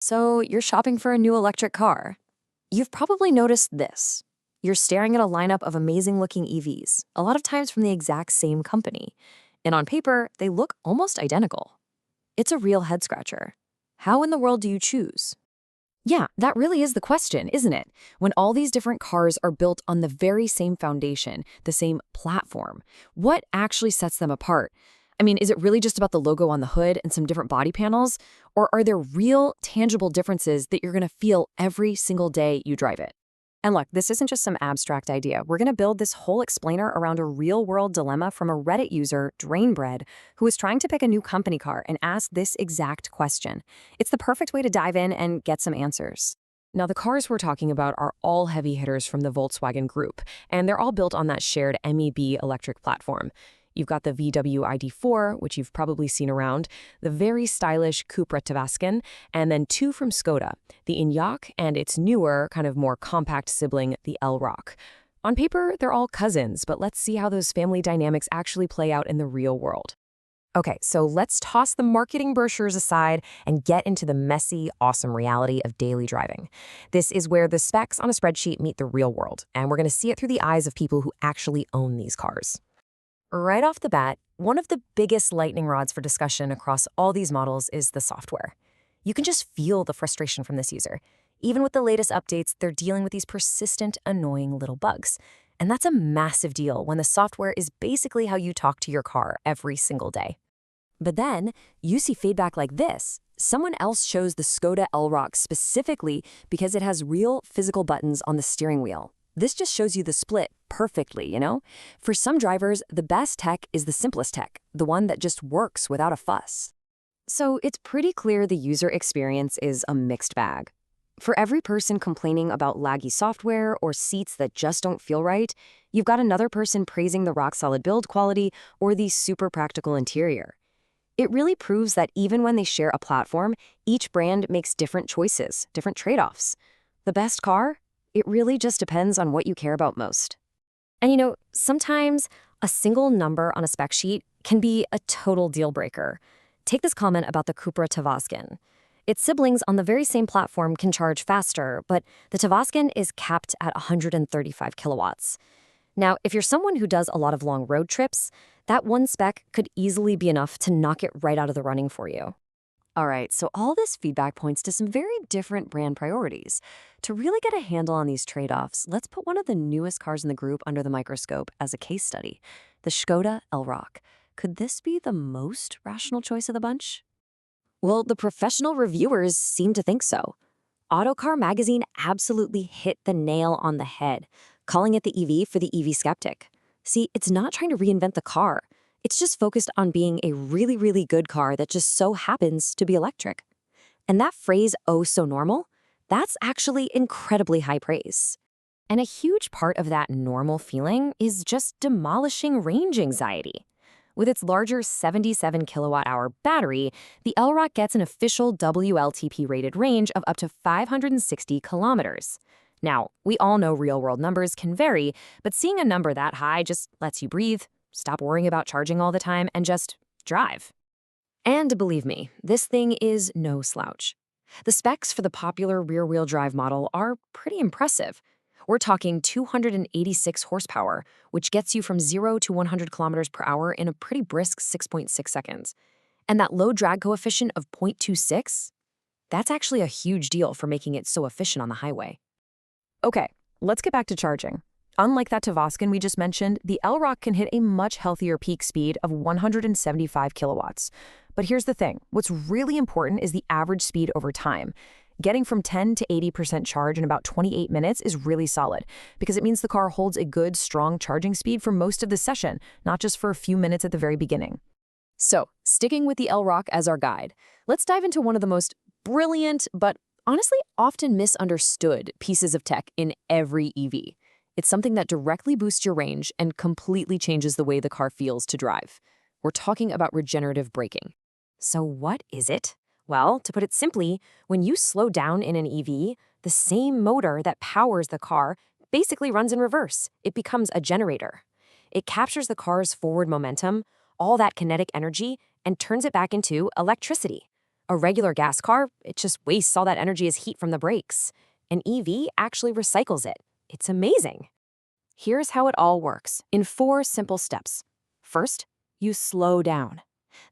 So, you're shopping for a new electric car. You've probably noticed this. You're staring at a lineup of amazing looking EVs, a lot of times from the exact same company. And on paper, they look almost identical. It's a real head scratcher. How in the world do you choose? Yeah, that really is the question, isn't it? When all these different cars are built on the very same foundation, the same platform, what actually sets them apart? I mean, is it really just about the logo on the hood and some different body panels? Or are there real, tangible differences that you're going to feel every single day you drive it? And look, this isn't just some abstract idea. We're going to build this whole explainer around a real-world dilemma from a Reddit user, Drainbread, who is trying to pick a new company car and ask this exact question. It's the perfect way to dive in and get some answers. Now, the cars we're talking about are all heavy hitters from the Volkswagen Group, and they're all built on that shared MEB electric platform. You've got the VW ID.4, which you've probably seen around, the very stylish Cupra Tavascan, and then two from Skoda, the Enyaq and its newer, kind of more compact sibling, the Elroq. On paper, they're all cousins, but let's see how those family dynamics actually play out in the real world. Okay, so let's toss the marketing brochures aside and get into the messy, awesome reality of daily driving. This is where the specs on a spreadsheet meet the real world, and we're going to see it through the eyes of people who actually own these cars. Right off the bat, one of the biggest lightning rods for discussion across all these models is the software. You can just feel the frustration from this user. Even with the latest updates, they're dealing with these persistent, annoying little bugs. And that's a massive deal when the software is basically how you talk to your car every single day. But then, you see feedback like this. Someone else chose the Skoda Elroq specifically because it has real physical buttons on the steering wheel. This just shows you the split perfectly, you know? For some drivers, the best tech is the simplest tech, the one that just works without a fuss. So it's pretty clear the user experience is a mixed bag. For every person complaining about laggy software or seats that just don't feel right, you've got another person praising the rock-solid build quality or the super practical interior. It really proves that even when they share a platform, each brand makes different choices, different trade-offs. The best car? It really just depends on what you care about most. And you know, sometimes a single number on a spec sheet can be a total deal breaker. Take this comment about the Cupra Tavascan. Its siblings on the very same platform can charge faster, but the Tavascan is capped at 135 kilowatts. Now, if you're someone who does a lot of long road trips, that one spec could easily be enough to knock it right out of the running for you. All right, so all this feedback points to some very different brand priorities. To really get a handle on these trade-offs, let's put one of the newest cars in the group under the microscope as a case study, the Skoda Elroq. Could this be the most rational choice of the bunch? Well, the professional reviewers seem to think so. Autocar magazine absolutely hit the nail on the head, calling it the EV for the EV skeptic. See, it's not trying to reinvent the car. It's just focused on being a really, really good car that just so happens to be electric. And that phrase, "oh, so normal," that's actually incredibly high praise. And a huge part of that normal feeling is just demolishing range anxiety. With its larger 77 kilowatt-hour battery, the Elroq gets an official WLTP-rated range of up to 560 kilometers. Now, we all know real-world numbers can vary, but seeing a number that high just lets you breathe, stop worrying about charging all the time, and just drive. And believe me, this thing is no slouch. The specs for the popular rear-wheel drive model are pretty impressive. We're talking 286 horsepower, which gets you from 0 to 100 kilometers per hour in a pretty brisk 6.6 seconds. And that low drag coefficient of 0.26? That's actually a huge deal for making it so efficient on the highway. Okay, let's get back to charging. Unlike that Tavascan we just mentioned, the Elroq can hit a much healthier peak speed of 175 kilowatts. But here's the thing. What's really important is the average speed over time. Getting from 10 to 80% charge in about 28 minutes is really solid because it means the car holds a good, strong charging speed for most of the session, not just for a few minutes at the very beginning. So, sticking with the Elroq as our guide, let's dive into one of the most brilliant, but honestly often misunderstood pieces of tech in every EV. It's something that directly boosts your range and completely changes the way the car feels to drive. We're talking about regenerative braking. So what is it? Well, to put it simply, when you slow down in an EV, the same motor that powers the car basically runs in reverse. It becomes a generator. It captures the car's forward momentum, all that kinetic energy, and turns it back into electricity. A regular gas car, it just wastes all that energy as heat from the brakes. An EV actually recycles it. It's amazing. Here's how it all works in 4 simple steps. First, you slow down.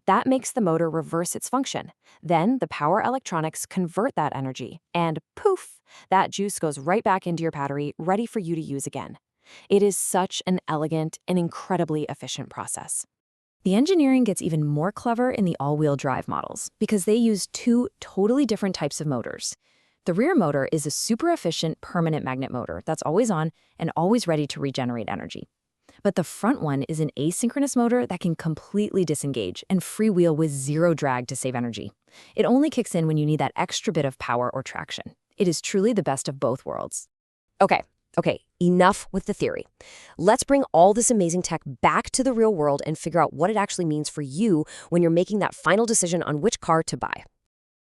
That makes the motor reverse its function. Then the power electronics convert that energy, and poof, that juice goes right back into your battery, ready for you to use again. It is such an elegant and incredibly efficient process. The engineering gets even more clever in the all-wheel drive models because they use 2 totally different types of motors. The rear motor is a super efficient permanent magnet motor that's always on and always ready to regenerate energy. But the front one is an asynchronous motor that can completely disengage and freewheel with zero drag to save energy. It only kicks in when you need that extra bit of power or traction. It is truly the best of both worlds. Okay, enough with the theory. Let's bring all this amazing tech back to the real world and figure out what it actually means for you when you're making that final decision on which car to buy.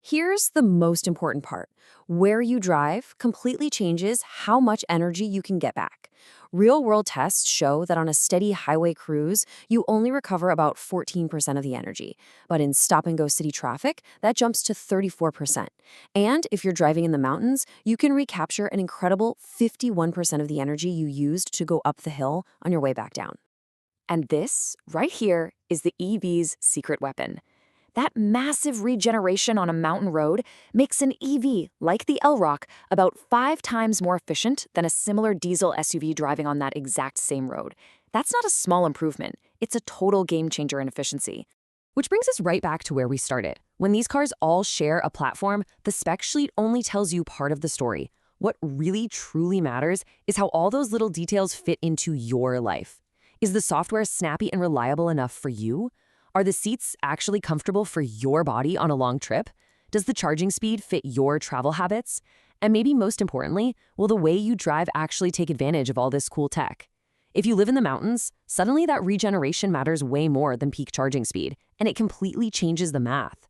Here's the most important part. Where you drive completely changes how much energy you can get back. Real-world tests show that on a steady highway cruise, you only recover about 14% of the energy. But in stop-and-go city traffic, that jumps to 34%. And if you're driving in the mountains, you can recapture an incredible 51% of the energy you used to go up the hill on your way back down. And this, right here, is the EV's secret weapon. That massive regeneration on a mountain road makes an EV, like the Elroq, about 5 times more efficient than a similar diesel SUV driving on that exact same road. That's not a small improvement. It's a total game changer in efficiency. Which brings us right back to where we started. When these cars all share a platform, the spec sheet only tells you part of the story. What really, truly matters is how all those little details fit into your life. Is the software snappy and reliable enough for you? Are the seats actually comfortable for your body on a long trip? Does the charging speed fit your travel habits? And maybe most importantly, will the way you drive actually take advantage of all this cool tech? If you live in the mountains, suddenly that regeneration matters way more than peak charging speed, and it completely changes the math.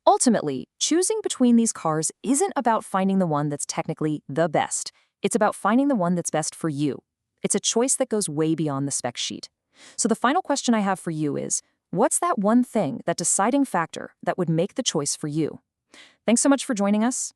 Ultimately, choosing between these cars isn't about finding the one that's technically the best. It's about finding the one that's best for you. It's a choice that goes way beyond the spec sheet. So the final question I have for you is, what's that one thing, that deciding factor, that would make the choice for you? Thanks so much for joining us.